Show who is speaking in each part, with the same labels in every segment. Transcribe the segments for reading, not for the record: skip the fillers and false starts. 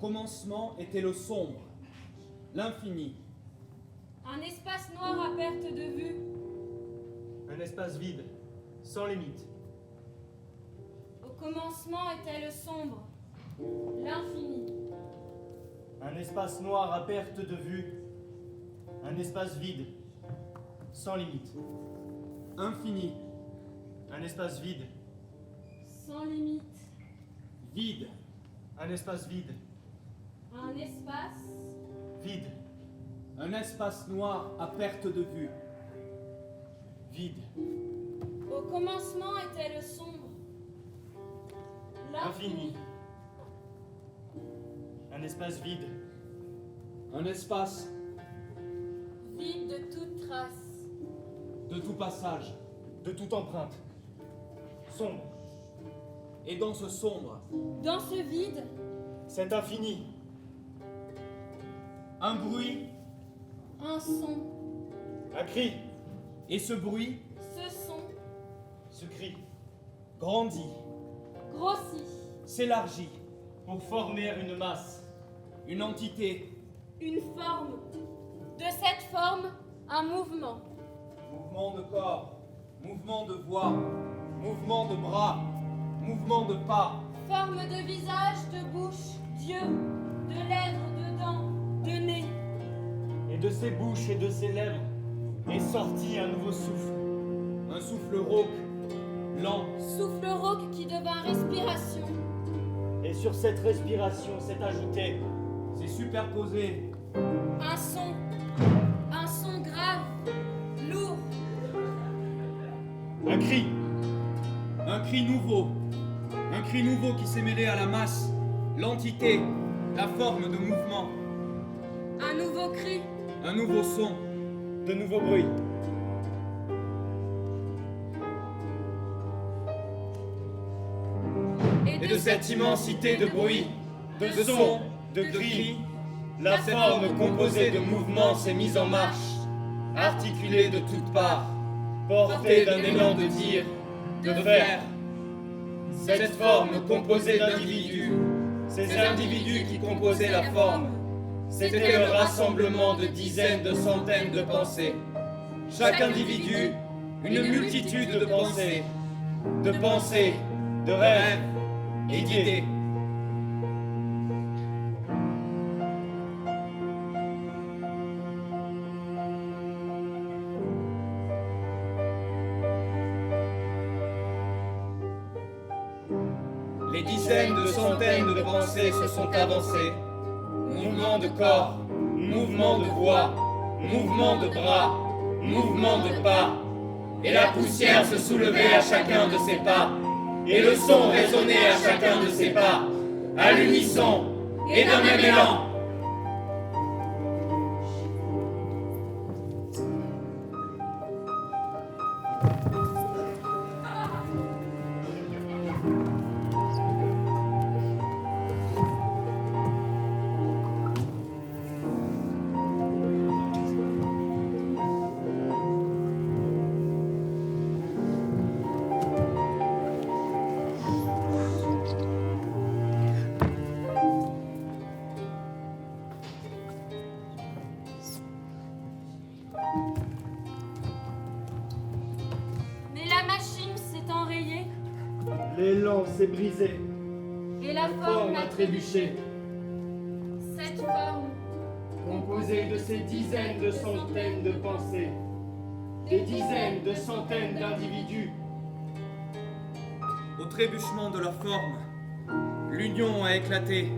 Speaker 1: commencement était le sombre, l'infini.
Speaker 2: Un espace noir à perte de vue.
Speaker 3: Un espace vide, sans limite.
Speaker 2: Au commencement était le sombre, l'infini.
Speaker 3: Un espace noir à perte de vue. Un espace vide, sans limite.
Speaker 1: Infini,
Speaker 3: Un espace vide.
Speaker 2: Sans limite.
Speaker 1: vide,
Speaker 3: Un espace vide.
Speaker 2: Un espace.
Speaker 3: Vide.
Speaker 1: un espace noir à perte de vue.
Speaker 3: Vide.
Speaker 2: Au commencement était le sombre,
Speaker 3: Infini. Un espace vide.
Speaker 1: Un espace
Speaker 2: vide de toute trace.
Speaker 1: de tout passage.
Speaker 3: De toute empreinte. Sombre.
Speaker 1: Et dans ce sombre,
Speaker 2: Dans ce vide,
Speaker 3: Cet infini.
Speaker 1: un bruit,
Speaker 2: un son.
Speaker 3: Un cri.
Speaker 1: et ce bruit
Speaker 2: Ce son
Speaker 3: Ce cri.
Speaker 1: grandit,
Speaker 2: grossit.
Speaker 1: s'élargit,
Speaker 3: Pour former une masse.
Speaker 1: une entité,
Speaker 2: Une forme. De cette forme, un mouvement.
Speaker 1: mouvement de corps, mouvement de voix, mouvement de bras, mouvement de pas,
Speaker 2: Forme de visage, de bouche, d'yeux, de lèvres, de dents, de nez.
Speaker 3: Et de ses bouches et de ses lèvres est sorti un nouveau souffle.
Speaker 1: un souffle rauque, lent,
Speaker 2: Souffle rauque qui devint respiration.
Speaker 3: Et sur cette respiration s'est ajouté
Speaker 1: s'est superposé,
Speaker 2: Un son grave, lourd.
Speaker 3: un cri.
Speaker 1: un cri nouveau qui s'est mêlé à la masse, l'entité, la forme de mouvement,
Speaker 2: Un nouveau cri.
Speaker 1: un nouveau son,
Speaker 3: De nouveaux bruits.
Speaker 1: et de cette immensité de bruit,
Speaker 3: De sons, de cris, la forme composée de mouvements s'est mise en marche,
Speaker 1: articulée de toutes parts,
Speaker 3: portée d'un élan de dire, de faire.
Speaker 1: cette forme composée d'individus, ces individus qui composaient la forme, c'était le rassemblement de dizaines, de centaines de pensées. Chaque individu, une multitude de pensées,
Speaker 3: de rêves,
Speaker 1: et d'idées. Les dizaines de centaines de pensées se sont avancées. Mouvement de corps, mouvement de voix, mouvement de bras, mouvement de pas. Et la poussière se soulevait à chacun de ses pas. Et le son résonnait à chacun de ses pas. À l'unisson et d'un même élan.
Speaker 2: Mais la machine s'est enrayée
Speaker 3: l'élan s'est brisé,
Speaker 2: et la forme a trébuché. Cette forme,
Speaker 3: composée de ces dizaines de centaines de pensées, des dizaines de centaines d'individus.
Speaker 1: Au trébuchement de la forme, l'union a éclaté.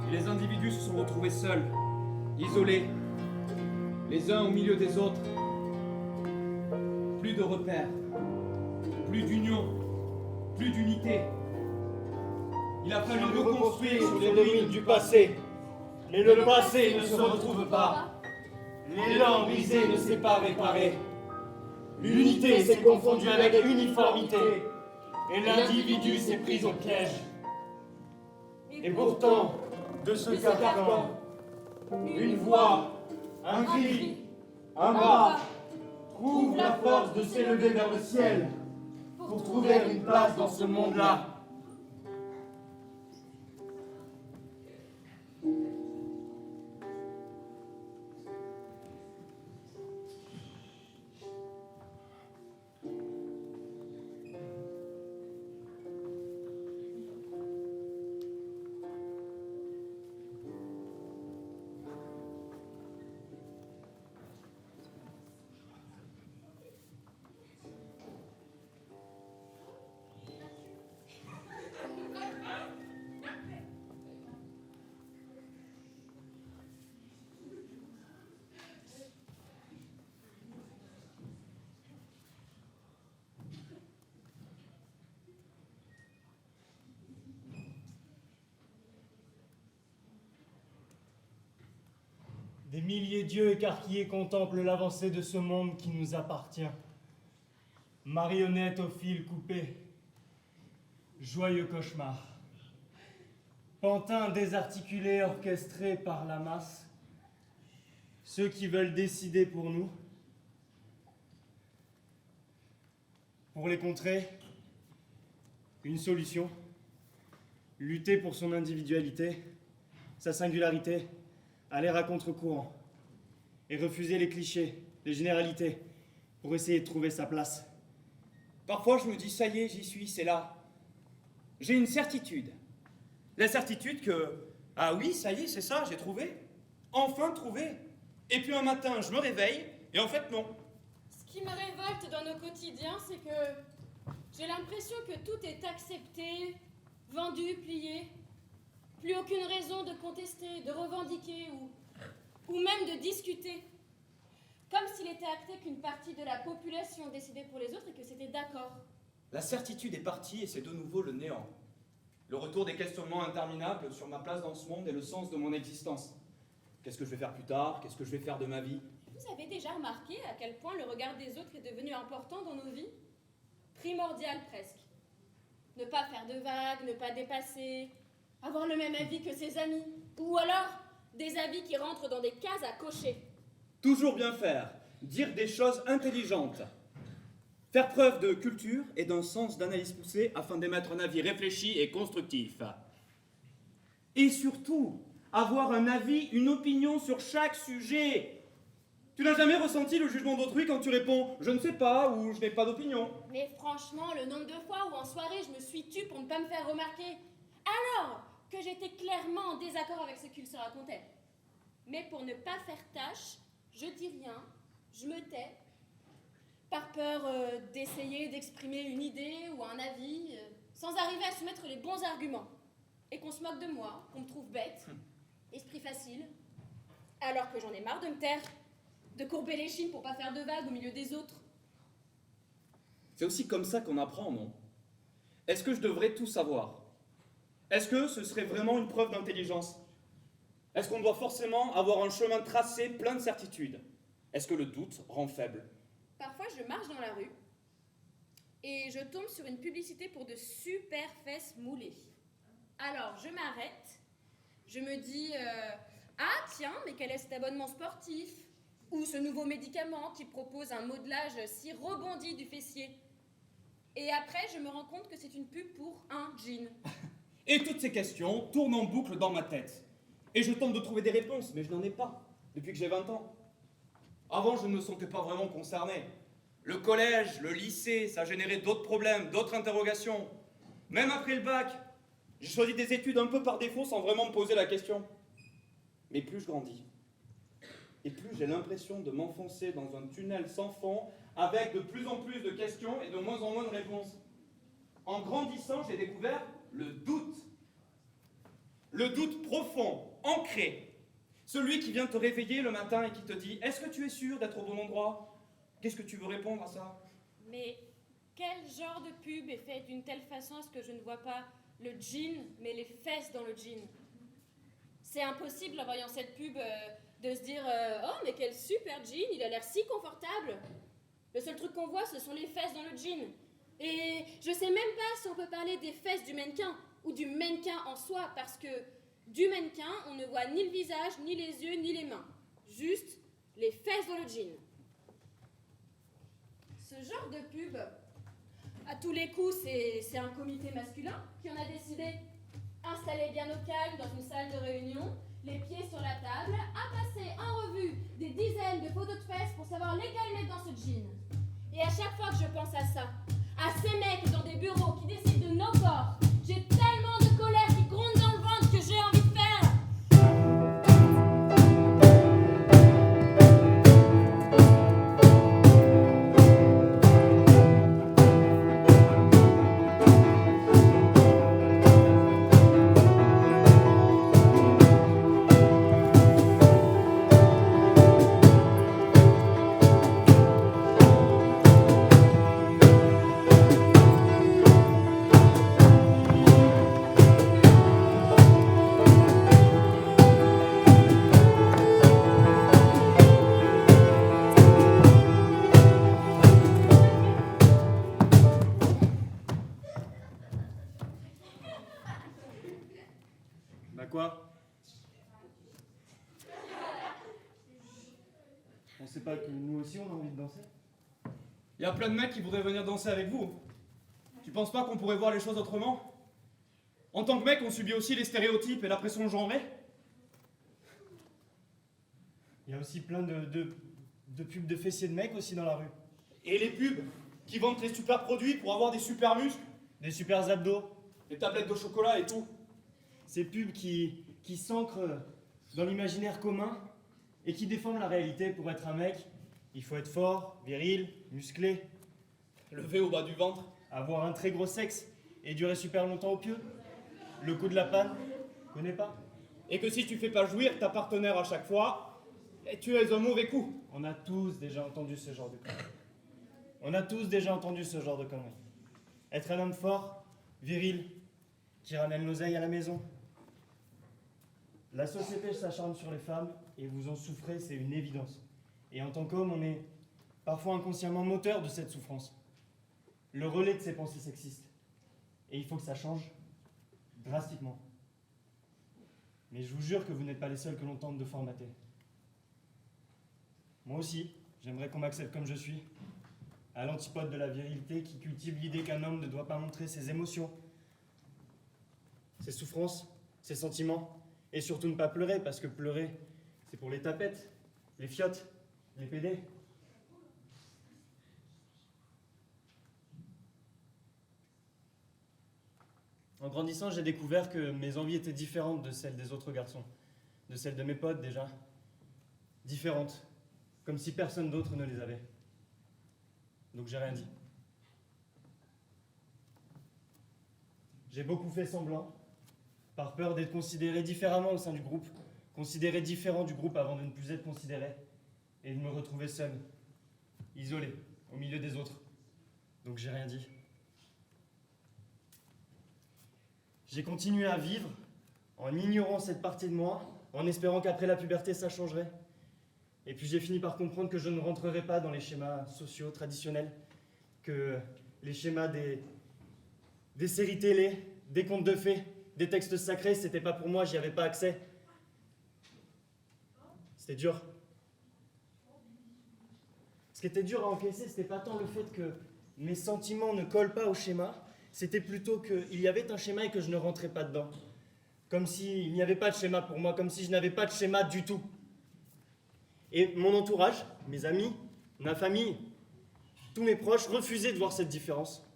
Speaker 1: Et les individus se sont retrouvés seuls, isolés, les uns au milieu des autres. Plus de repères, plus d'union, plus d'unité. Il a fallu reconstruire sur les ruines du passé.
Speaker 3: Mais le passé ne se retrouve pas.
Speaker 1: L'élan brisé ne s'est pas réparé.
Speaker 3: L'unité s'est confondue avec l'uniformité. Et l'individu s'est pris au piège. Et pourtant, de ce carcan, une voix, un cri, un bras, trouve la force de s'élever vers le ciel pour trouver une place dans ce monde-là. Des milliers d'yeux écarquillés contemplent l'avancée de ce monde qui nous appartient. Marionnettes au fil coupé. Joyeux cauchemar. Pantins désarticulés orchestrés par la masse. Ceux qui veulent décider pour nous. Pour les contrer, une solution. Lutter pour son individualité, sa singularité, aller à contre-courant. Et refuser les clichés, les généralités, pour essayer de trouver sa place.
Speaker 1: Parfois, je me dis, ça y est, j'y suis, c'est là. J'ai une certitude. La certitude que, ah oui, ça y est, c'est ça, j'ai trouvé. Enfin trouvé. Et puis un matin, je me réveille, et en fait, non.
Speaker 2: Ce qui me révolte dans nos quotidiens, c'est que j'ai l'impression que tout est accepté, vendu, plié. Plus aucune raison de contester, de revendiquer ou même de discuter. Comme s'il était acté qu'une partie de la population décidait pour les autres et que c'était d'accord.
Speaker 1: La certitude est partie et c'est de nouveau le néant. Le retour des questionnements interminables sur ma place dans ce monde et le sens de mon existence. Qu'est-ce que je vais faire plus tard? Qu'est-ce que je vais faire de ma vie?
Speaker 2: Vous avez déjà remarqué à quel point le regard des autres est devenu important dans nos vies? Primordial presque. Ne pas faire de vagues, ne pas dépasser, avoir le même avis que ses amis. Ou alors, des avis qui rentrent dans des cases à cocher.
Speaker 1: Toujours bien faire, dire des choses intelligentes. Faire preuve de culture et d'un sens d'analyse poussé afin d'émettre un avis réfléchi et constructif. Et surtout, avoir un avis, une opinion sur chaque sujet. Tu n'as jamais ressenti le jugement d'autrui quand tu réponds « je ne sais pas » ou « je n'ai pas d'opinion ».
Speaker 2: Mais franchement, le nombre de fois où en soirée je me suis tue pour ne pas me faire remarquer, alors que j'étais clairement en désaccord avec ce qu'il se racontait. Mais pour ne pas faire tâche, je dis rien, je me tais, par peur d'essayer d'exprimer une idée ou un avis, sans arriver à soumettre les bons arguments. Et qu'on se moque de moi, qu'on me trouve bête, esprit facile, alors que j'en ai marre de me taire, de courber les chines pour pas faire de vagues au milieu des autres.
Speaker 1: C'est aussi comme ça qu'on apprend, non? Est-ce que je devrais tout savoir? Est-ce que ce serait vraiment une preuve d'intelligence? Est-ce qu'on doit forcément avoir un chemin tracé plein de certitudes? Est-ce que le doute rend faible?
Speaker 2: Parfois, je marche dans la rue et je tombe sur une publicité pour de super fesses moulées. Alors, je m'arrête, je me dis ah tiens, mais quel est cet abonnement sportif? Ou ce nouveau médicament qui propose un modelage si rebondi du fessier? Et après, je me rends compte que c'est une pub pour un jean.
Speaker 1: Et toutes ces questions tournent en boucle dans ma tête. Et je tente de trouver des réponses, mais je n'en ai pas, depuis que j'ai 20 ans. Avant, je ne me sentais pas vraiment concerné. Le collège, le lycée, ça générait d'autres problèmes, d'autres interrogations. Même après le bac, j'ai choisi des études un peu par défaut sans vraiment me poser la question. Mais plus je grandis, et plus j'ai l'impression de m'enfoncer dans un tunnel sans fond, avec de plus en plus de questions et de moins en moins de réponses. En grandissant, j'ai découvert le doute. Le doute profond, ancré. Celui qui vient te réveiller le matin et qui te dit « Est-ce que tu es sûr d'être au bon endroit ?» Qu'est-ce que tu veux répondre à ça?
Speaker 2: Mais quel genre de pub est fait d'une telle façon à ce que je ne vois pas le jean, mais les fesses dans le jean? C'est impossible en voyant cette pub de se dire oh mais quel super jean, il a l'air si confortable. Le seul truc qu'on voit, ce sont les fesses dans le jean. Et je sais même pas si on peut parler des fesses du mannequin ou du mannequin en soi, parce que du mannequin, on ne voit ni le visage, ni les yeux, ni les mains. Juste les fesses dans le jean. Ce genre de pub, à tous les coups, c'est un comité masculin qui en a décidé. Installé bien au calme dans une salle de réunion, les pieds sur la table, à passer en revue des dizaines de photos de fesses pour savoir lesquelles mettre dans ce jean. Et à chaque fois que je pense à ça, à ces mecs dans des bureaux qui décident de nos corps, j'ai tellement de colère qui gronde dans le ventre que j'ai envie de faire.
Speaker 3: On sait pas que nous aussi on a envie de danser?
Speaker 4: Il y a plein de mecs qui voudraient venir danser avec vous. Tu penses pas qu'on pourrait voir les choses autrement? En tant que mec, on subit aussi les stéréotypes et la pression genrée.
Speaker 3: Il y a aussi plein de pubs de fessiers de mecs aussi dans la rue.
Speaker 4: Et les pubs qui vendent les super produits pour avoir des super muscles,
Speaker 3: Des super abdos.
Speaker 4: des tablettes de chocolat et tout.
Speaker 3: Ces pubs qui s'ancrent dans l'imaginaire commun et qui déforment la réalité. Pour être un mec, il faut être fort, viril, musclé,
Speaker 4: Levé au bas du ventre.
Speaker 3: avoir un très gros sexe et durer super longtemps au pieu. Le coup de la panne, connais pas?
Speaker 4: Et que si tu fais pas jouir ta partenaire à chaque fois, tu es un mauvais coup.
Speaker 3: On a tous déjà entendu ce genre de conneries. On a tous déjà entendu ce genre de conneries. Être un homme fort, viril, qui ramène l'oseille à la maison. La société s'acharne sur les femmes et vous en souffrez, c'est une évidence. Et en tant qu'homme, on est parfois inconsciemment moteur de cette souffrance. Le relais de ces pensées sexistes. Et il faut que ça change drastiquement. Mais je vous jure que vous n'êtes pas les seuls que l'on tente de formater. Moi aussi, j'aimerais qu'on m'accepte comme je suis, à l'antipode de la virilité qui cultive l'idée qu'un homme ne doit pas montrer ses émotions, ses souffrances, ses sentiments, et surtout ne pas pleurer, parce que pleurer, c'est pour les tapettes, les fiottes, les pédés. En grandissant, j'ai découvert que mes envies étaient différentes de celles des autres garçons, de celles de mes potes déjà, différentes, comme si personne d'autre ne les avait. Donc j'ai rien dit. J'ai beaucoup fait semblant, par peur d'être considéré différemment au sein du groupe, considéré différent du groupe avant de ne plus être considéré, et de me retrouver seul, isolé, au milieu des autres. Donc j'ai rien dit. J'ai continué à vivre en ignorant cette partie de moi, en espérant qu'après la puberté ça changerait. Et puis j'ai fini par comprendre que je ne rentrerais pas dans les schémas sociaux traditionnels, que les schémas des séries télé, des contes de fées, des textes sacrés, c'était pas pour moi, j'y avais pas accès. C'était dur. Ce qui était dur à encaisser, c'était pas tant le fait que mes sentiments ne collent pas au schéma, c'était plutôt qu'il y avait un schéma et que je ne rentrais pas dedans. Comme s'il n'y avait pas de schéma pour moi, comme si je n'avais pas de schéma du tout. Et mon entourage, mes amis, ma famille, tous mes proches refusaient de voir cette différence.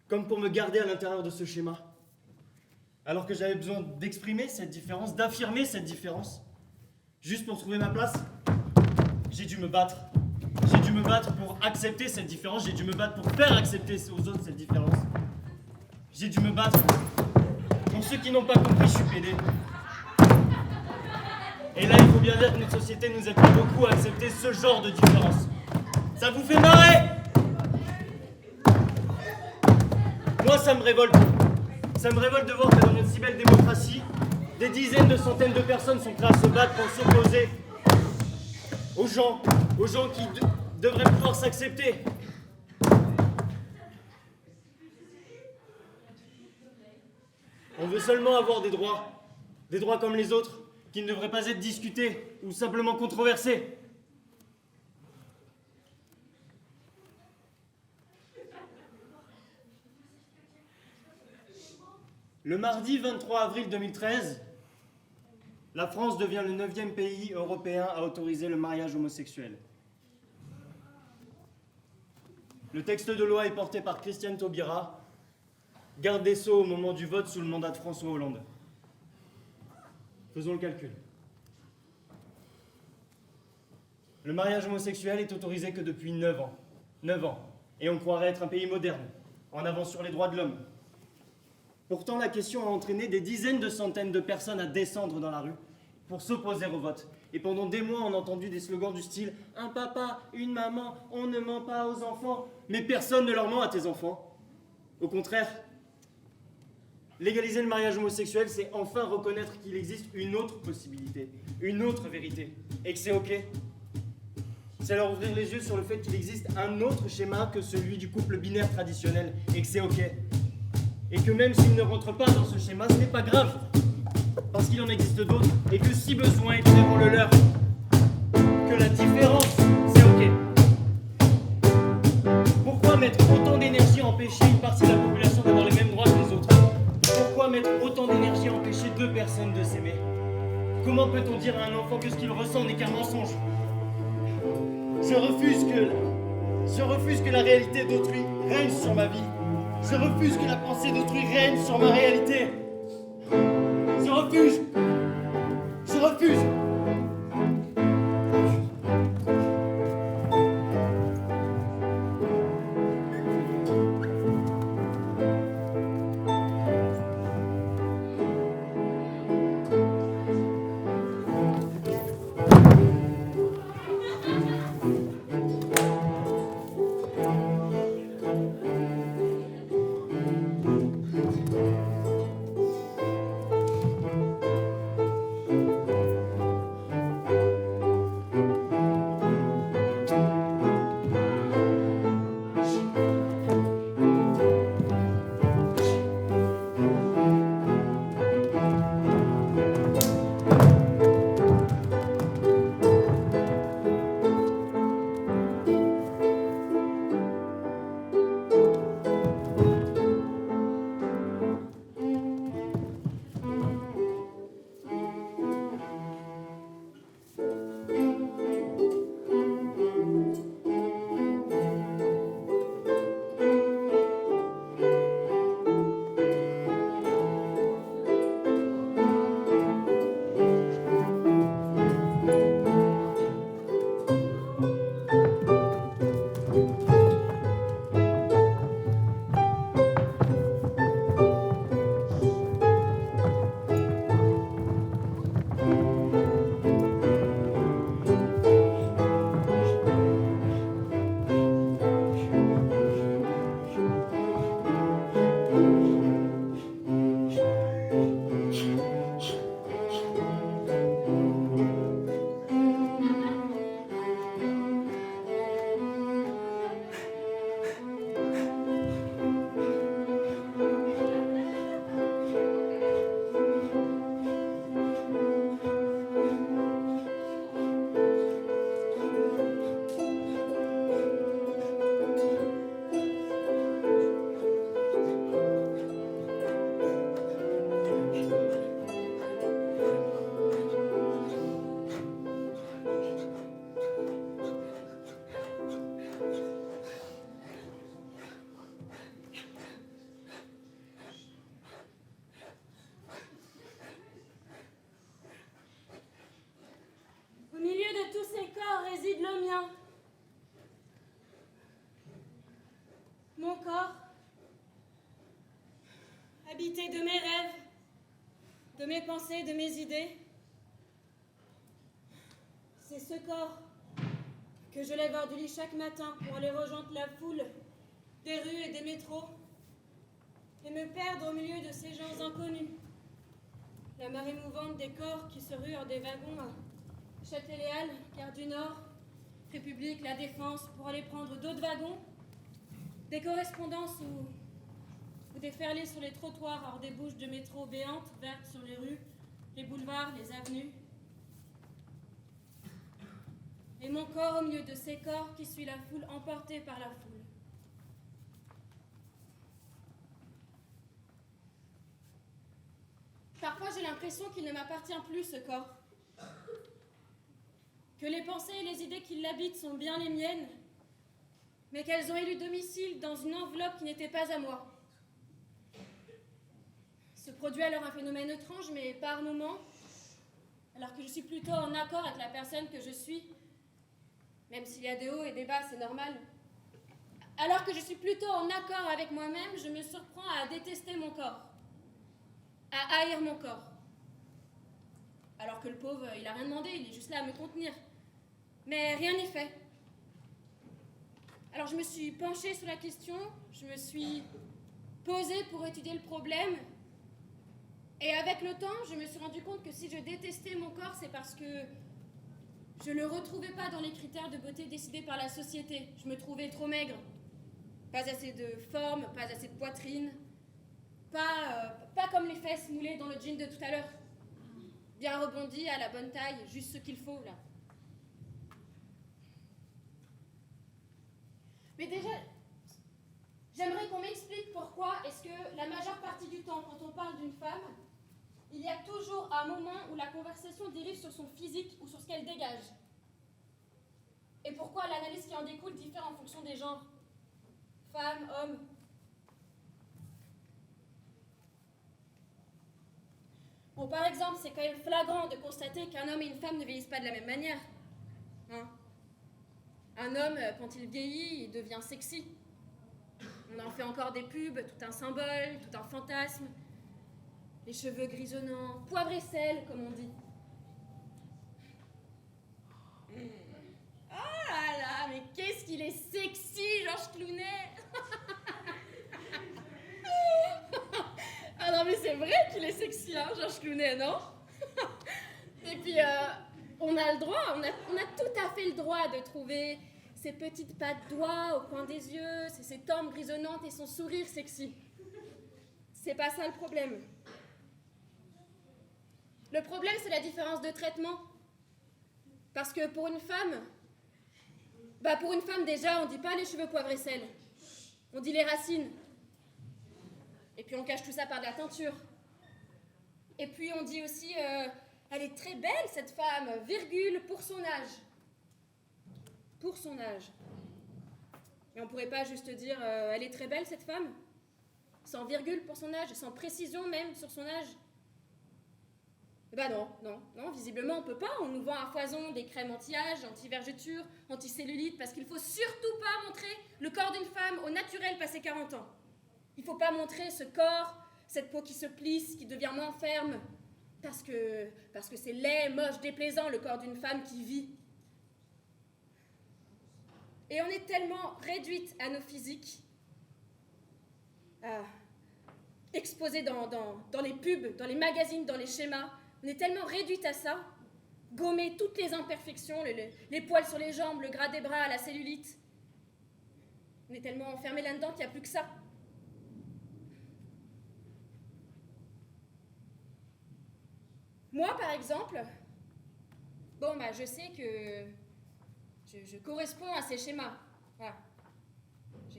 Speaker 3: Comme pour me garder à l'intérieur de ce schéma. Alors que j'avais besoin d'exprimer cette différence, d'affirmer cette différence. Juste pour trouver ma place, j'ai dû me battre. J'ai dû me battre pour accepter cette différence, j'ai dû me battre pour faire accepter aux autres cette différence. J'ai dû me battre pour ceux qui n'ont pas compris, je suis pédé. Et là, il faut bien dire que notre société nous aide pas beaucoup à accepter ce genre de différence. Ça vous fait marrer? Moi, ça me révolte. Ça me révolte de voir que dans notre si belle démocratie, des dizaines de centaines de personnes sont prêtes à se battre pour s'opposer aux gens qui devraient pouvoir s'accepter. On veut seulement avoir des droits comme les autres, qui ne devraient pas être discutés ou simplement controversés. Le mardi 23 avril 2013, la France devient le 9e pays européen à autoriser le mariage homosexuel. Le texte de loi est porté par Christiane Taubira, garde des Sceaux au moment du vote sous le mandat de François Hollande. Faisons le calcul. Le mariage homosexuel est autorisé que depuis 9 ans. 9 ans. Et on croirait être un pays moderne, en avance sur les droits de l'homme. Pourtant, la question a entraîné des dizaines de centaines de personnes à descendre dans la rue pour s'opposer au vote. Et pendant des mois, on a entendu des slogans du style « Un papa, une maman, on ne ment pas aux enfants ». Mais personne ne leur ment à tes enfants. Au contraire, légaliser le mariage homosexuel, c'est enfin reconnaître qu'il existe une autre possibilité, une autre vérité, et que c'est ok. C'est leur ouvrir les yeux sur le fait qu'il existe un autre schéma que celui du couple binaire traditionnel, et que c'est ok. Et que même s'ils ne rentrent pas dans ce schéma, ce n'est pas grave, parce qu'il en existe d'autres, et que si besoin, ils trouveront le leur. Que la différence mettre autant d'énergie à empêcher une partie de la population d'avoir les mêmes droits que les autres? Pourquoi mettre autant d'énergie à empêcher deux personnes de s'aimer? Comment peut-on dire à un enfant que ce qu'il ressent n'est qu'un mensonge? Je refuse que la réalité d'autrui règne sur ma vie. Je refuse que la pensée d'autrui règne sur ma réalité. Je refuse. Je refuse.
Speaker 2: Mon corps, habité de mes rêves, de mes pensées, de mes idées. C'est ce corps que je lève hors du lit chaque matin pour aller rejoindre la foule des rues et des métros et me perdre au milieu de ces gens inconnus. La marée mouvante des corps qui se ruent hors des wagons à Châtelet-Les-Halles, Gare du Nord, République, La Défense, pour aller prendre d'autres wagons, des correspondances ou déferler sur les trottoirs hors des bouches de métro béantes, vertes sur les rues, les boulevards, les avenues. Et mon corps au milieu de ces corps qui suit la foule, emporté par la foule. Parfois, j'ai l'impression qu'il ne m'appartient plus, ce corps. Que les pensées et les idées qui l'habitent sont bien les miennes, mais qu'elles ont élu domicile dans une enveloppe qui n'était pas à moi. Se produit alors un phénomène étrange, mais par moments, alors que je suis plutôt en accord avec la personne que je suis, même s'il y a des hauts et des bas, c'est normal. Alors que je suis plutôt en accord avec moi-même, je me surprends à détester mon corps, à haïr mon corps. Alors que le pauvre, il n'a rien demandé, il est juste là à me contenir. Mais rien n'y fait. Alors je me suis penchée sur la question, je me suis posée pour étudier le problème. Et avec le temps, je me suis rendu compte que si je détestais mon corps, c'est parce que je ne le retrouvais pas dans les critères de beauté décidés par la société. Je me trouvais trop maigre. Pas assez de forme, pas assez de poitrine. Pas comme les fesses moulées dans le jean de tout à l'heure. Bien rebondi, à la bonne taille, juste ce qu'il faut, là. Mais déjà, pourquoi est-ce que la majeure partie du temps, quand on parle d'une femme, il y a toujours un moment où la conversation dérive sur son physique ou sur ce qu'elle dégage? Et pourquoi l'analyse qui en découle diffère en fonction des genres? Femmes, hommes. Bon, par exemple, c'est quand même flagrant de constater qu'un homme et une femme ne vieillissent pas de la même manière. Hein? Un homme, quand il vieillit, il devient sexy. On en fait encore des pubs, tout un symbole, tout un fantasme. Les cheveux grisonnants, poivre et sel, comme on dit. Oh là là, mais qu'est-ce qu'il est sexy, Georges Clooney. Ah non, mais c'est vrai qu'il est sexy, hein, Georges Clooney, non? Et puis, on a le droit, on a tout à fait le droit de trouver ses petites pattes d'oie au coin des yeux, ses tempes grisonnantes et son sourire sexy. C'est pas ça le problème. Le problème, c'est la différence de traitement. Parce que pour une femme déjà, on dit pas les cheveux poivre et sel. On dit les racines. Et puis on cache tout ça par de la teinture. Et puis on dit aussi, elle est très belle cette femme, virgule, pour son âge. Pour son âge. Et on pourrait pas juste dire, elle est très belle cette femme? Sans virgule pour son âge, sans précision même sur son âge? Bah non, visiblement on peut pas. On nous vend à foison des crèmes anti-âge, anti-vergeture, anti-cellulite, parce qu'il faut surtout pas montrer le corps d'une femme au naturel passé 40 ans. Il faut pas montrer ce corps, cette peau qui se plisse, qui devient moins ferme, parce que c'est laid, moche, déplaisant le corps d'une femme qui vit. Et on est tellement réduite à nos physiques, exposées dans les pubs, dans les magazines, dans les schémas. On est tellement réduite à ça, gommer toutes les imperfections, les poils sur les jambes, le gras des bras, la cellulite. On est tellement enfermé là-dedans qu'il n'y a plus que ça. Moi, par exemple, je sais que je corresponds à ces schémas. Voilà.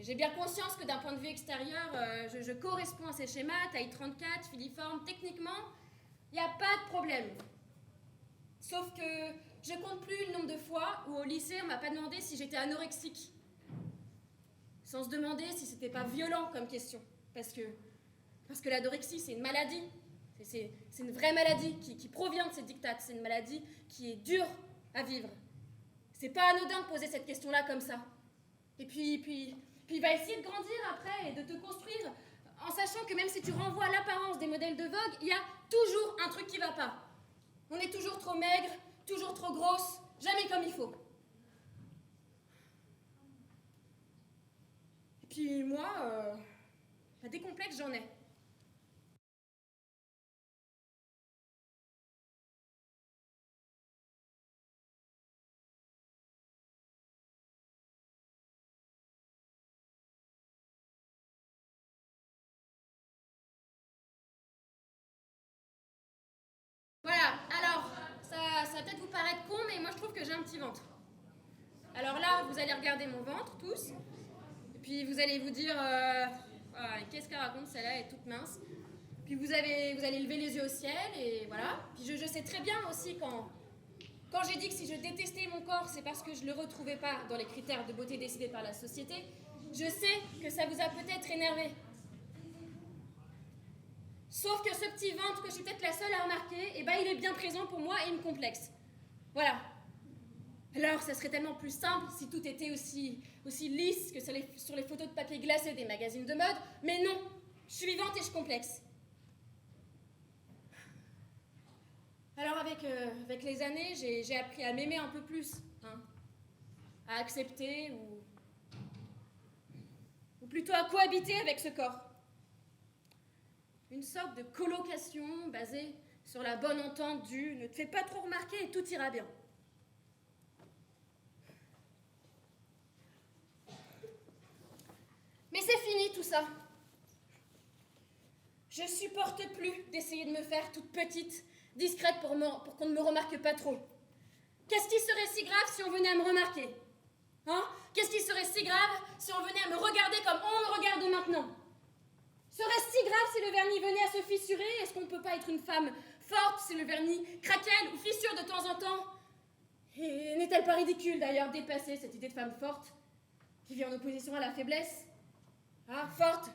Speaker 2: J'ai bien conscience que d'un point de vue extérieur, je corresponds à ces schémas, taille 34, filiforme, techniquement, il n'y a pas de problème. Sauf que je compte plus le nombre de fois où au lycée, on m'a pas demandé si j'étais anorexique. Sans se demander si c'était pas violent comme question. Parce que l'anorexie, c'est une maladie. C'est une vraie maladie qui provient de ces dictates. C'est une maladie qui est dure à vivre. C'est pas anodin de poser cette question-là comme ça. Et puis va essayer de grandir après et de te construire en sachant que même si tu renvoies à l'apparence des modèles de Vogue, il y a toujours un truc qui va pas. On est toujours trop maigre, toujours trop grosse, jamais comme il faut. Et puis moi, des complexes, j'en ai. Voilà, alors, ça va peut-être vous paraître con, mais moi je trouve que j'ai un petit ventre. Alors là, vous allez regarder mon ventre, tous, et puis vous allez vous dire, qu'est-ce qu'elle raconte, celle-là, elle est toute mince. Puis vous allez lever les yeux au ciel, et voilà. Puis je sais très bien aussi quand j'ai dit que si je détestais mon corps, c'est parce que je le retrouvais pas dans les critères de beauté décidés par la société, je sais que ça vous a peut-être énervé. Sauf que ce petit ventre que je suis peut-être la seule à remarquer, il est bien présent pour moi et il me complexe. Voilà. Alors, ça serait tellement plus simple si tout était aussi lisse que sur les photos de papier glacé des magazines de mode, mais non, je suis vivante et je complexe. Alors, avec les années, j'ai appris à m'aimer un peu plus, hein, à accepter ou plutôt à cohabiter avec ce corps. Une sorte de colocation basée sur la bonne entente du « ne te fais pas trop remarquer et tout ira bien ». Mais c'est fini tout ça. Je supporte plus d'essayer de me faire toute petite, discrète pour qu'on ne me remarque pas trop. Qu'est-ce qui serait si grave si on venait à me remarquer? Hein? Qu'est-ce qui serait si grave si on venait à me regarder comme on me regarde maintenant? Serait-ce si grave si le vernis venait à se fissurer? Est-ce qu'on ne peut pas être une femme forte si le vernis craquelle ou fissure de temps en temps? Et n'est-elle pas ridicule d'ailleurs dépasser cette idée de femme forte qui vit en opposition à la faiblesse? Ah, forte!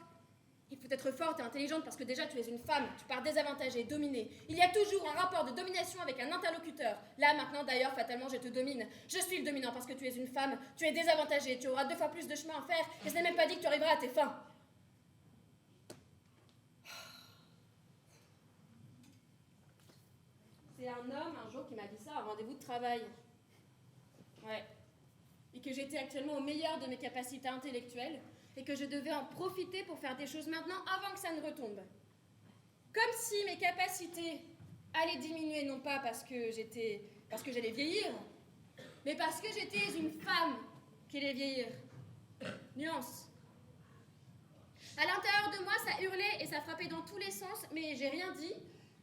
Speaker 2: Il faut être forte et intelligente parce que déjà tu es une femme, tu pars désavantagée, dominée. Il y a toujours un rapport de domination avec un interlocuteur. Là, maintenant, d'ailleurs, fatalement, je te domine. Je suis le dominant parce que tu es une femme, tu es désavantagée, tu auras 2 fois plus de chemin à faire et ce n'est même pas dit que tu arriveras à tes fins. C'est un homme, un jour, qui m'a dit ça à un rendez-vous de travail. Ouais. Et que j'étais actuellement au meilleur de mes capacités intellectuelles et que je devais en profiter pour faire des choses maintenant avant que ça ne retombe. Comme si mes capacités allaient diminuer, non pas parce que j'allais vieillir, mais parce que j'étais une femme qui allait vieillir. Nuance. À l'intérieur de moi, ça hurlait et ça frappait dans tous les sens, mais j'ai rien dit.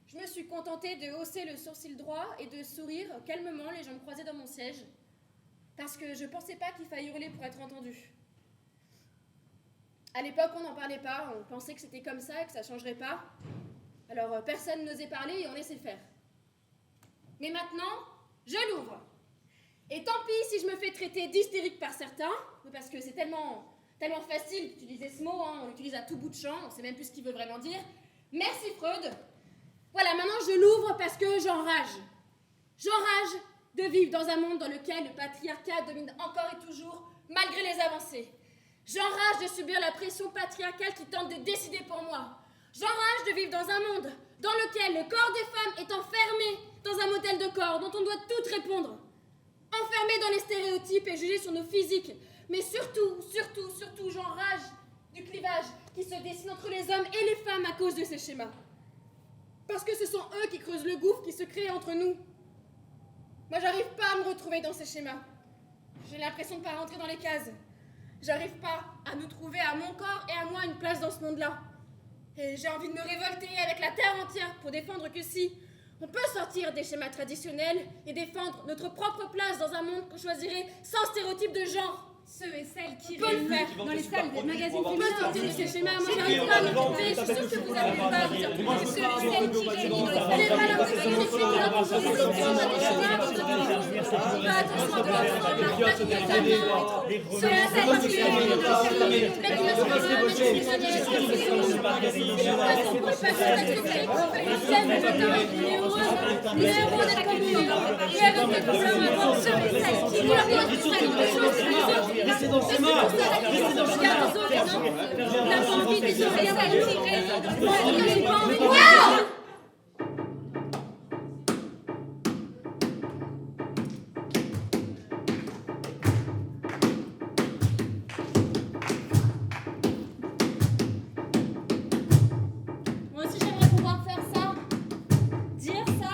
Speaker 2: Je me suis contentée de hausser le sourcil droit et de sourire calmement, les jambes croisées dans mon siège, parce que je pensais pas qu'il fallait hurler pour être entendu. À l'époque, on n'en parlait pas, on pensait que c'était comme ça et que ça changerait pas. Alors personne n'osait parler et on laissait faire. Mais maintenant, je l'ouvre. Et tant pis si je me fais traiter d'hystérique par certains, parce que c'est tellement facile d'utiliser ce mot, hein, on l'utilise à tout bout de champ, on sait même plus ce qu'il veut vraiment dire. Merci Freud. Voilà, maintenant je l'ouvre parce que j'enrage. J'enrage de vivre dans un monde dans lequel le patriarcat domine encore et toujours, malgré les avancées. J'enrage de subir la pression patriarcale qui tente de décider pour moi. J'enrage de vivre dans un monde dans lequel le corps des femmes est enfermé dans un modèle de corps dont on doit toutes répondre. Enfermé dans les stéréotypes et jugé sur nos physiques. Mais surtout, j'enrage du clivage qui se dessine entre les hommes et les femmes à cause de ces schémas. Parce que ce sont eux qui creusent le gouffre qui se crée entre nous. Moi, j'arrive pas à me retrouver dans ces schémas. J'ai l'impression de pas rentrer dans les cases. J'arrive pas à nous trouver à mon corps et à moi une place dans ce monde-là. Et j'ai envie de me révolter avec la terre entière pour défendre que si on peut sortir des schémas traditionnels et défendre notre propre place dans un monde qu'on choisirait sans stéréotype de genre.
Speaker 5: Ceux et celles qui
Speaker 2: peut le faire
Speaker 5: dans les salles des magazines
Speaker 2: On peut sortir de ces schémas, moi j'arrive pas à me retrouver, je suis sûre que vous n'arrivez pas à vous dire que ceux et celles qui règnent dans les salles des magazines qui sont là pour choisir des schémas, pas attention de l'enfant, de la patriarcat, ceux et celles qui règnent dans les salles des magazines qui sont là pour choisir des
Speaker 3: Restez dans ce chemin. Restez dans ce chemin.
Speaker 2: La envie des oreilles salées. Moi aussi j'aimerais pouvoir faire ça, dire ça.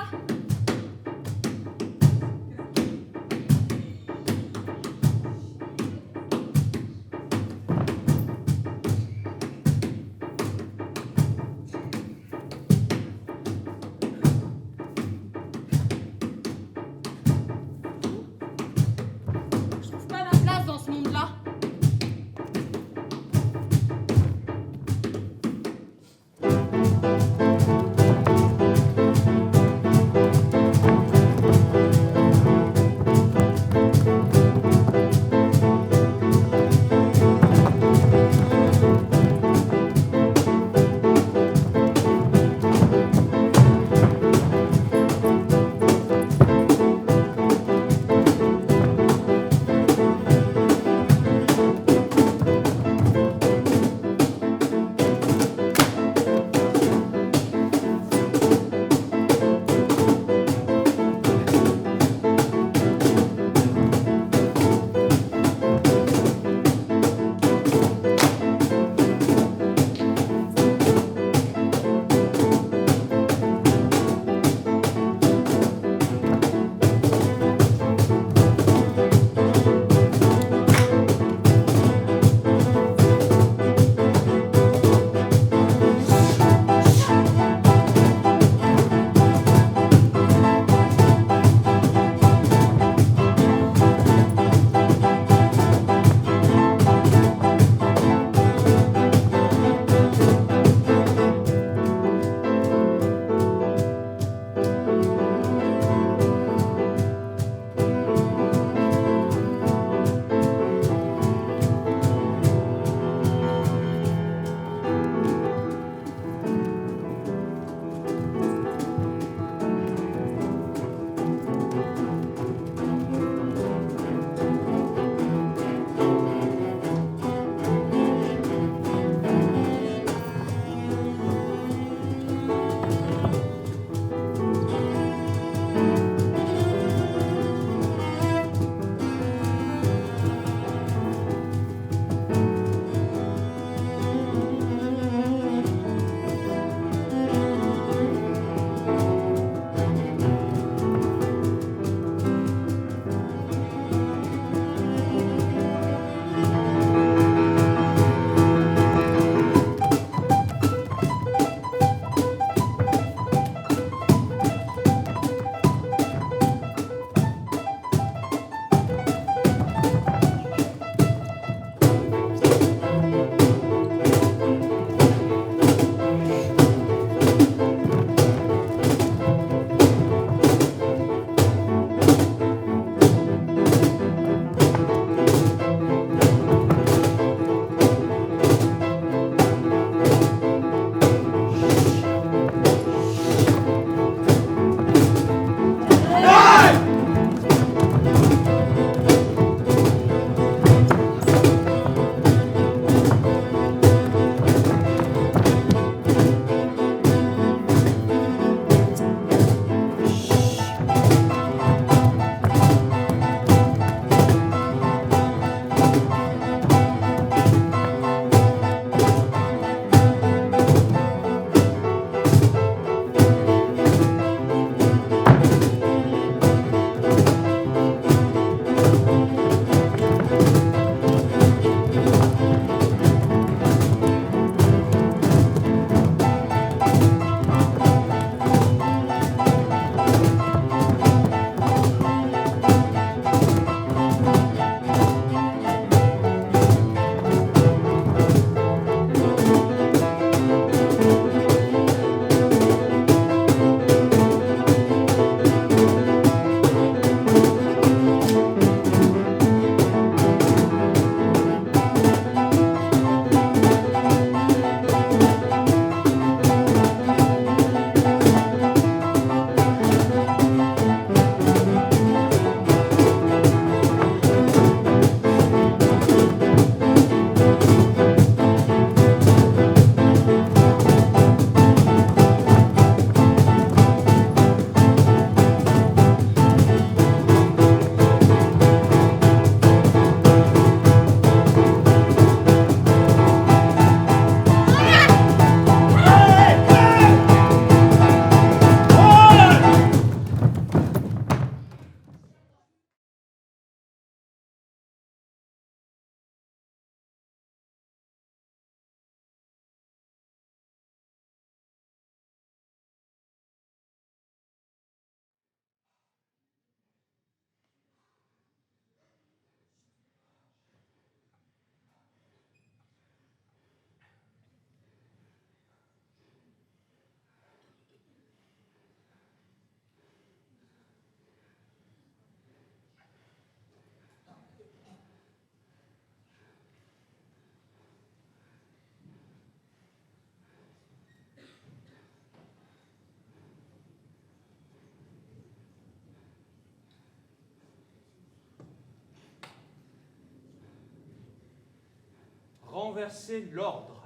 Speaker 6: renverser l'ordre,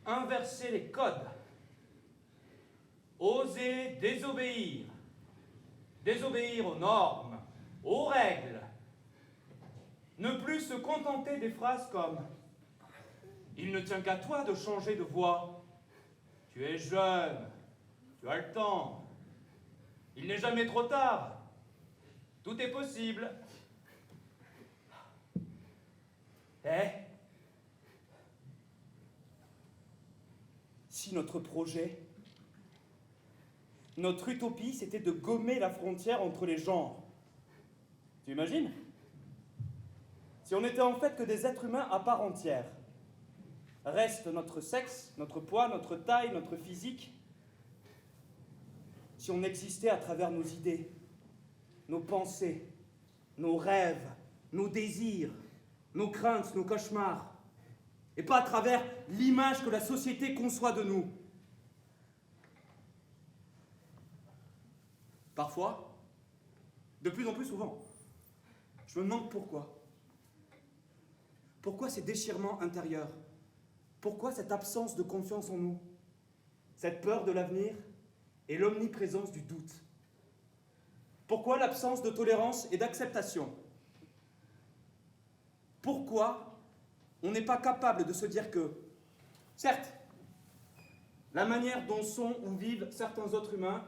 Speaker 6: inverser les codes, oser désobéir, désobéir aux normes, aux règles, ne plus se contenter des phrases comme « Il ne tient qu'à toi de changer de voie, tu es jeune, tu as le temps, il n'est jamais trop tard, tout est possible. » Si notre projet, notre utopie, c'était de gommer la frontière entre les genres, tu imagines? Si on n'était en fait que des êtres humains à part entière, reste notre sexe, notre poids, notre taille, notre physique, si on existait à travers nos idées, nos pensées, nos rêves, nos désirs, nos craintes, nos cauchemars, et pas à travers l'image que la société conçoit de nous. Parfois, de plus en plus souvent, je me demande pourquoi. Pourquoi ces déchirements intérieurs? Pourquoi cette absence de confiance en nous? Cette peur de l'avenir et l'omniprésence du doute? Pourquoi l'absence de tolérance et d'acceptation? Pourquoi on n'est pas capable de se dire que, certes, la manière dont sont ou vivent certains autres humains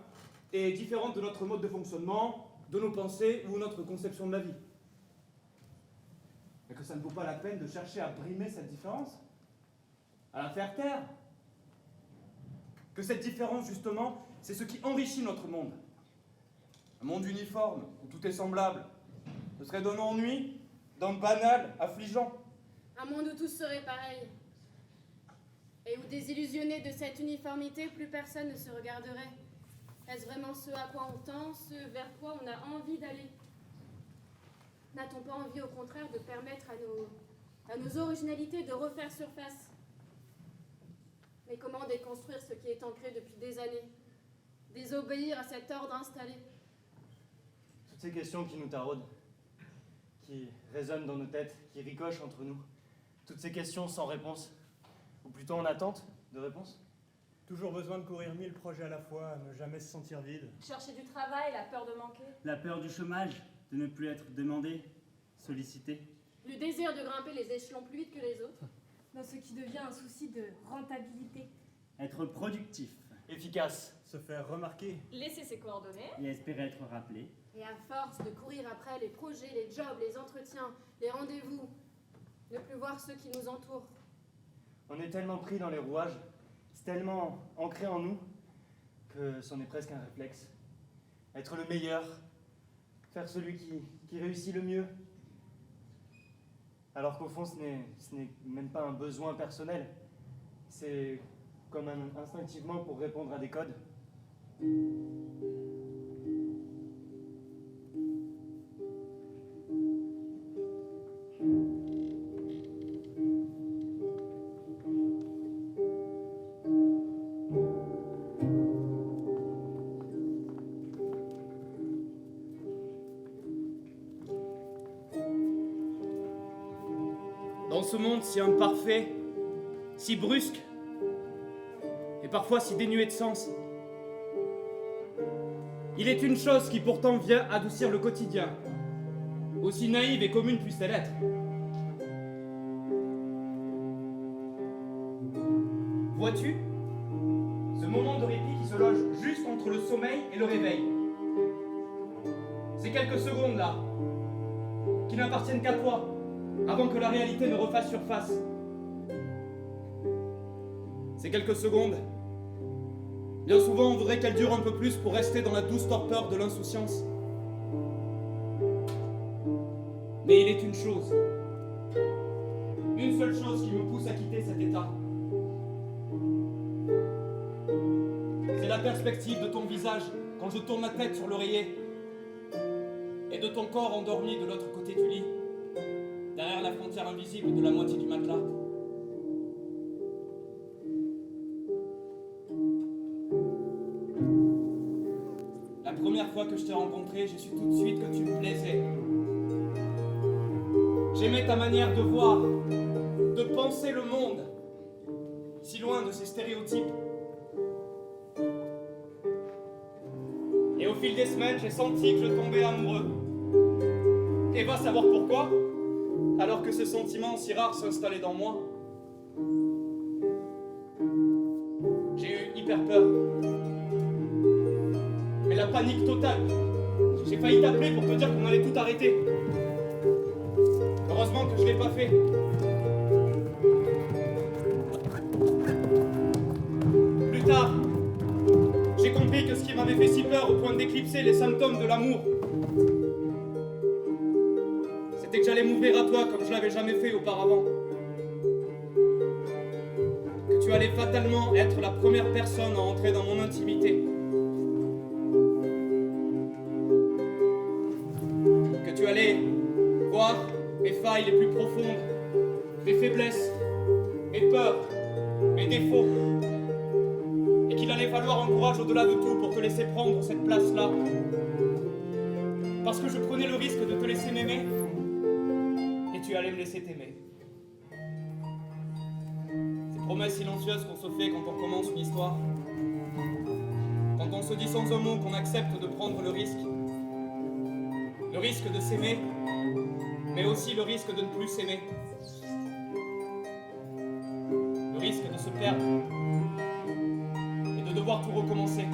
Speaker 6: est différente de notre mode de fonctionnement, de nos pensées ou notre conception de la vie. Mais que ça ne vaut pas la peine de chercher à brimer cette différence, à la faire taire. Que cette différence, justement, c'est ce qui enrichit notre monde. Un monde uniforme, où tout est semblable, ce serait d'un ennui, d'un banal, affligeant.
Speaker 2: Un monde où tous seraient pareils. Et où désillusionnés de cette uniformité, plus personne ne se regarderait. Est-ce vraiment ce à quoi on tend, ce vers quoi on a envie d'aller? N'a-t-on pas envie, au contraire, de permettre à nos originalités de refaire surface? Mais comment déconstruire ce qui est ancré depuis des années? Désobéir à cet ordre installé?
Speaker 3: Toutes ces questions qui nous taraudent, qui résonnent dans nos têtes, qui ricochent entre nous. Toutes ces questions sans réponse, ou plutôt en attente de réponse.
Speaker 7: Toujours besoin de courir 1000 projets à la fois, ne jamais se sentir vide.
Speaker 5: Chercher du travail, la peur de manquer.
Speaker 8: La peur du chômage, de ne plus être demandé, sollicité.
Speaker 2: Le désir de grimper les échelons plus vite que les autres.
Speaker 5: Dans ce qui devient un souci de rentabilité.
Speaker 8: Être productif
Speaker 3: Efficace.
Speaker 7: Se faire remarquer.
Speaker 5: Laisser ses coordonnées.
Speaker 8: et espérer être rappelé.
Speaker 2: Et à force de courir après les projets, les jobs, les entretiens, les rendez-vous, ne plus voir ceux qui nous entourent.
Speaker 3: On est tellement pris dans les rouages, c'est tellement ancré en nous, que c'en est presque un réflexe. Être le meilleur, faire celui qui réussit le mieux. Alors qu'au fond, ce n'est même pas un besoin personnel. C'est comme instinctivement pour répondre à des codes.
Speaker 1: Dans ce monde si imparfait, si brusque, et parfois si dénué de sens, il est une chose qui pourtant vient adoucir le quotidien, aussi naïve et commune puisse-t-elle être. Vois-tu, ce moment de répit qui se loge juste entre le sommeil et le réveil, ces quelques secondes là, qui n'appartiennent qu'à toi, avant que la réalité ne refasse surface. Ces quelques secondes, bien souvent on voudrait qu'elles durent un peu plus pour rester dans la douce torpeur de l'insouciance. Mais il est une chose, une seule chose qui me pousse à quitter cet état. C'est la perspective de ton visage quand je tourne la tête sur l'oreiller et de ton corps endormi de l'autre côté du lit, derrière la frontière invisible de la moitié du matelas. La première fois que je t'ai rencontré, j'ai su tout de suite que tu me plaisais. J'aimais ta manière de voir,
Speaker 4: de penser le monde, si loin de ces stéréotypes. Et au fil des semaines, j'ai senti que je tombais amoureux. Et va savoir pourquoi, alors que ce sentiment si rare s'installait dans moi. J'ai eu hyper peur. Mais la panique totale. J'ai failli t'appeler pour te dire qu'on allait tout arrêter. Heureusement que je ne l'ai pas fait. Plus tard, j'ai compris que ce qui m'avait fait si peur au point d'éclipser les symptômes de l'amour, c'était que j'allais m'ouvrir à toi comme je l'avais jamais fait auparavant. Que tu allais fatalement être la première personne à entrer dans mon intimité. Que tu allais voir mes failles les plus profondes, mes faiblesses, mes peurs, mes défauts. Et qu'il allait falloir un courage au-delà de tout pour te laisser prendre cette place-là. Parce que je prenais le risque de te laisser m'aimer, et tu allais me laisser t'aimer. Ces promesses silencieuses qu'on se fait quand on commence une histoire. Quand on se dit sans un mot qu'on accepte de prendre le risque. Le risque de s'aimer, mais aussi le risque de ne plus s'aimer. Le risque de se perdre et de devoir tout recommencer.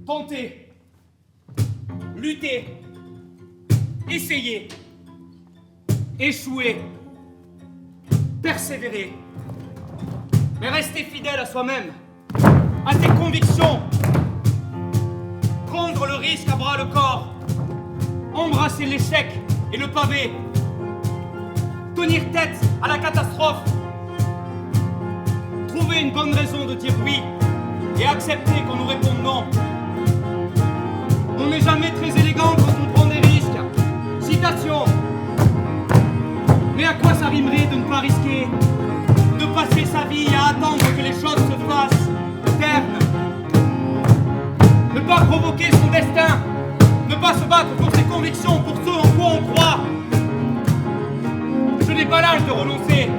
Speaker 4: Tenter, lutter, essayer, échouer, persévérer, mais rester fidèle à soi-même, à ses convictions, prendre le risque à bras le corps, embrasser l'échec et le pavé, tenir tête à la catastrophe, trouver une bonne raison de dire oui et accepter qu'on nous réponde non. On n'est jamais très élégant quand on prend des risques. Citation
Speaker 6: ça rimerait de ne pas risquer, de passer sa vie à attendre que les choses se fassent ternes. Ne pas provoquer son destin, ne pas se battre pour ses convictions, pour ce en quoi on croit. Je n'ai pas l'âge de renoncer.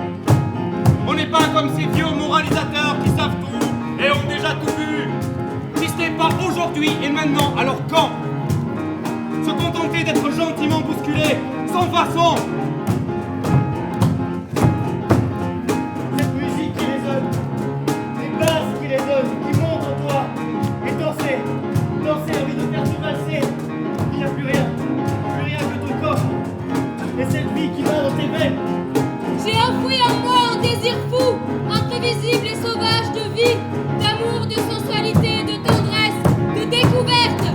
Speaker 6: On n'est pas comme ces vieux moralisateurs qui savent tout et ont déjà tout vu. Si ce n'est pas aujourd'hui et maintenant, alors quand? Se contenter d'être gentiment bousculé, sans façon.
Speaker 3: Cette musique qui résonne, les basses qui résonnent, qui montent en toi, et danser, envie de faire tout passer. Il n'y a plus rien que ton corps, et cette vie qui va dans tes veines.
Speaker 2: J'ai enfoui en moi un désir fou, imprévisible et sauvage de vie, d'amour, de sensualité, de tendresse, de découverte.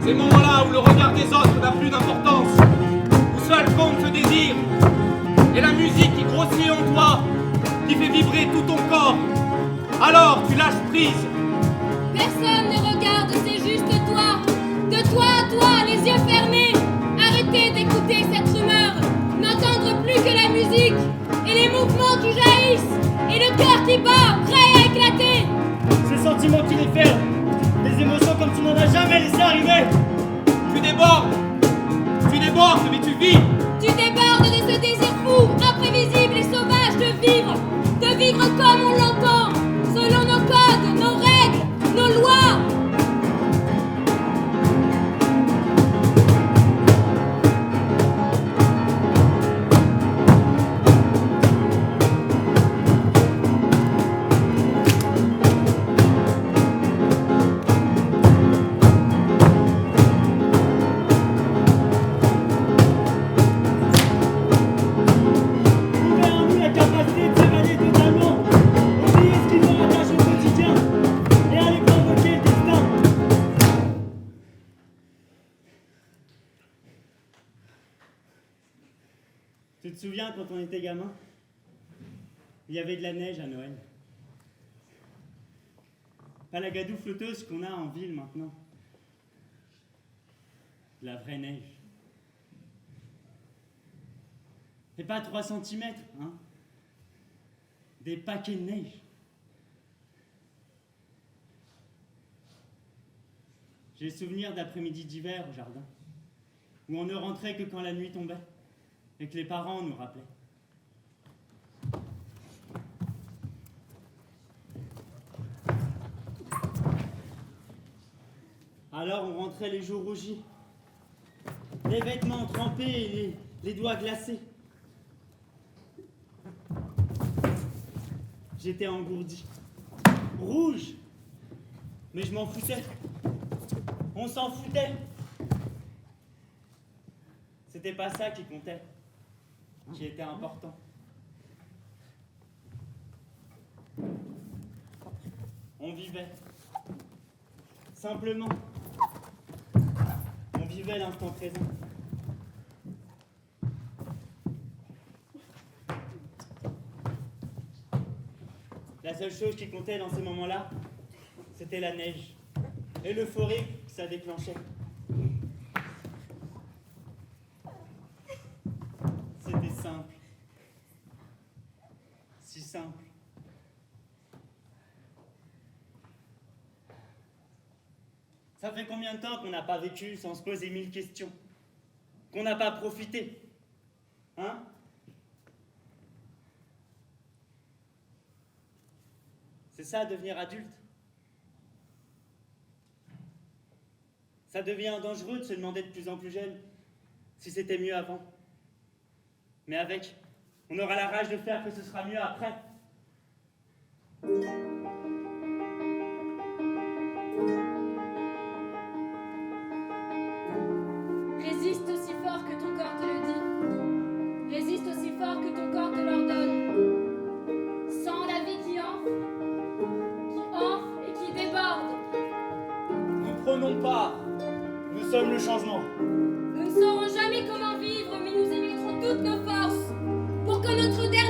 Speaker 6: Ces moments-là où le regard des autres n'a plus d'importance, où seul compte ce désir, et la musique qui grossit en toi, qui fait vibrer tout ton corps. Alors tu lâches prise.
Speaker 2: Personne ne regarde, c'est juste toi. De toi à toi, les yeux fermés. Arrêtez d'écouter cette rumeur. N'entendre plus que la musique et les mouvements qui jaillissent et le cœur qui bat, prêt à éclater.
Speaker 3: Ces sentiments qui les ferment, des émotions comme tu n'en as jamais laissé arriver.
Speaker 6: Tu débordes, mais tu vis.
Speaker 2: Tu débordes de ce désir fou, imprévisible et sauvage de vivre comme on l'entend, selon nos codes, nos règles, nos lois.
Speaker 8: Tu te souviens quand on était gamin? Il y avait de la neige à Noël. Pas la gadoue flotteuse qu'on a en ville maintenant. De la vraie neige. Et pas 3 cm, hein? Des paquets de neige. J'ai souvenir d'après-midi d'hiver au jardin, où on ne rentrait que quand la nuit tombait. Et que les parents nous rappelaient. Alors on rentrait les joues rougies, les vêtements trempés et les doigts glacés. J'étais engourdi, rouge, mais je m'en foutais. On s'en foutait. C'était pas ça qui comptait, qui était important. On vivait. Simplement. On vivait l'instant présent. La seule chose qui comptait dans ces moments-là, c'était la neige et l'euphorie que ça déclenchait. C'était simple. Si simple. Ça fait combien de temps qu'on n'a pas vécu sans se poser 1000 questions? Qu'on n'a pas profité? Hein? C'est ça, devenir adulte? Ça devient dangereux de se demander de plus en plus jeune si c'était mieux avant. Mais avec, on aura la rage de faire que ce sera mieux après.
Speaker 2: Résiste aussi fort que ton corps te le dit. Résiste aussi fort que ton corps te l'ordonne. Sens la vie qui enfle et qui déborde.
Speaker 6: Nous prenons part.
Speaker 3: Nous sommes le changement.
Speaker 2: Nous ne saurons jamais comment vivre, mais nous émettrons toutes nos forces pour que notre dernier